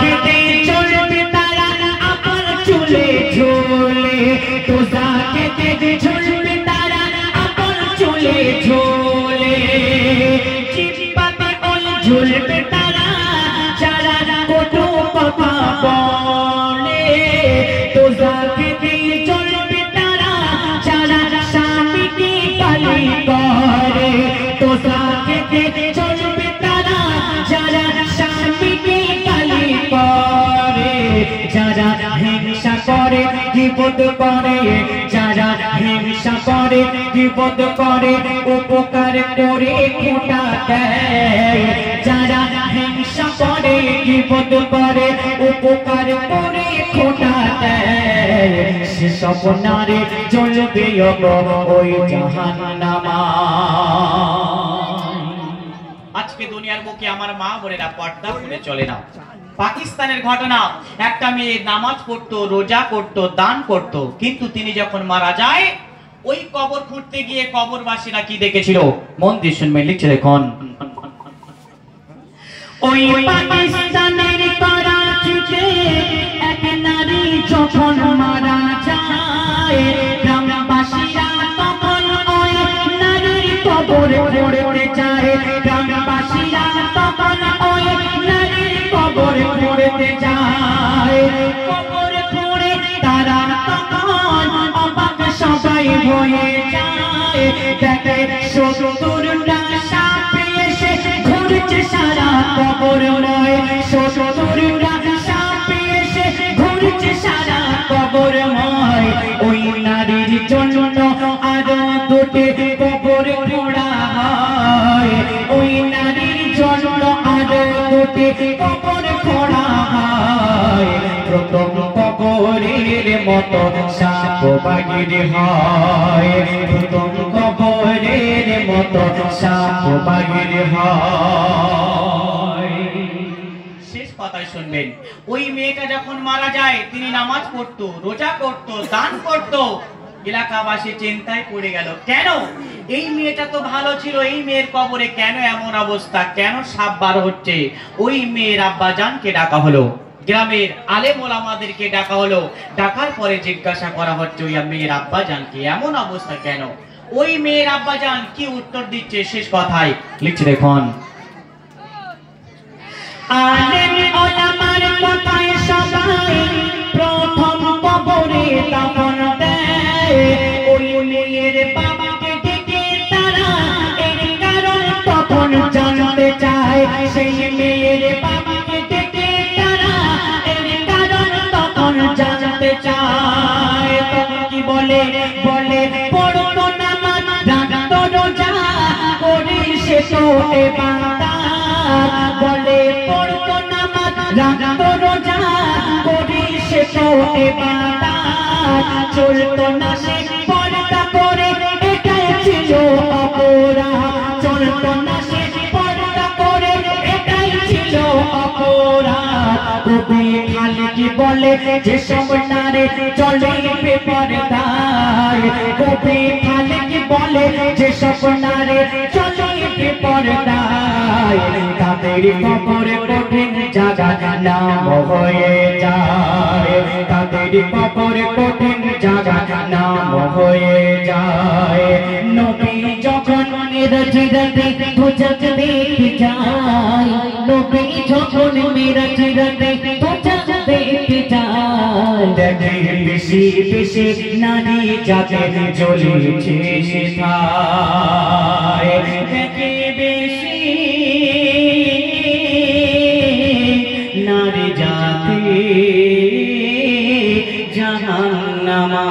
খেতে চলবে তারা আবার চলে ঝোলে, তোজা খেতে চলবে তারা আবার চলে ঝোলে, চিপাতে ওই ঝুলবে তারা যারা কটু কথা বলে, তোজা খেতে চলবে তারা যারা স্বামীকে গালি করে, তোজা খেতে চলবে তারা যারা স্বামীকে গালি করে, যারা হিংসা করে বিপদ করে, যারা হিংসা করে বিপদ করে উপকার করে খোটা দেয়, যারা হিংসা করে বিপদ করে উপকার করে খোটা দেয়, সেসব নারী জ্বলবে ওই জাহান্নামে। আজকে দুনিয়ার বুকে আমার মা বোনেরা পর্দা করে চলে না। পাকিস্তানের ঘটনা, একটা মেয়ে নামাজ পড়তো, রোজা করতো, দান করতো, কিন্তু তিনি যখন মারা যায় ওই কবর খুঁড়তে গিয়ে কবরবাসীরা কি দেখেছিল মন দিয়ে শুনবেন, লিখে দেখুন। ওই পাকিস্তানের করাচিতে এক নারী যখন মারা যায়, গ্রামবাসীরা তখন ওই নারীর কবর খুঁড়তে যায়, গ্রামবাসীরা তখন ওই নারীর কবর খুঁড়তে যায়, কবর খুঁড়ে তারা তখন অবাক সবাই হয়ে যায়, দেখে ৭০টা সাপ এসে ঘুরছে সারা কবরময়, ৭০টা সাপ এসে ঘুরছে সারা কবরময়, ওই নারীর জন্য আরো দুটি কবর খোঁড়া হয়, ওই নারীর জন্য আরো দুটি কবর খোঁড়া হয়, প্রথম কবরের মতো সাপ বাগির হয়, প্রথম কবরের মতো সাপ বাগির হয়। শেষ কথাই শুনবেন, ওই মেয়েটা যখন মারা যায় তিনি নামাজ পড়তো, রোজা করতো, দান করতো, এলাকাবাসী চিন্তায় পড়ে গেল, কেন এই মেয়েটা তো ভালো ছিল, এই মেয়ের কবরে কেন এমন অবস্থা, কেন সাপ বার হচ্ছে? ওই মেয়ের আব্বাজানকে ডাকা হলো, গ্রামের আলেম ওলামাদেরকে ডাকা হলো, ডাকার পরে জিজ্ঞাসা করা হচ্ছে ওই মেয়ের আব্বাজানকে এমন অবস্থা কেন? ওই মেয়ের আব্বাজান কি উত্তর দিচ্ছে, শেষ কথায় লিখছে দেখুন। আলেম ওলামার কথায় সবাই প্রথম কবরে দাফন দেয়, ওই মেয়ের বাবাকে ডেকে তারা এর কারণ তখন জানতে চায়, সেই মেয়ের বাবাকে ডেকে তারা এর কারণ তখন জানতে চায়, তখন কি বলে, বলে পড়তো নামাজ রাখতো রোজা করে সে তো ইবাদত, বলে পড়তো নামাজ রাখতো রোজা করে সে তো ইবাদত, চলতো না সে পর্দা করে এটাই ছিল অপরাধ, চলতো না সে পর্দা করে এটাই ছিল অপরাধ, কবি খালিকি বলে যেসব নারী চলে বেপরদায়, কবি খালিকি বলে যেসব নারী চলে বেপরদায়, তাদের কবর কঠিন জায়গা নাম হয়ে যায়, তাদের কবর কঠিন জায়গা নাম হয়ে যায়, নবী যখন মিরাজে হুজত দেখতে যায়, নবী যখন মিরাজে হুজত দেখতে যায়, দেখে বেশি বেশি নারী জাগে জ্বলছে সেথায়, দেখে বেশি নারী জাগে জাহান্নামে।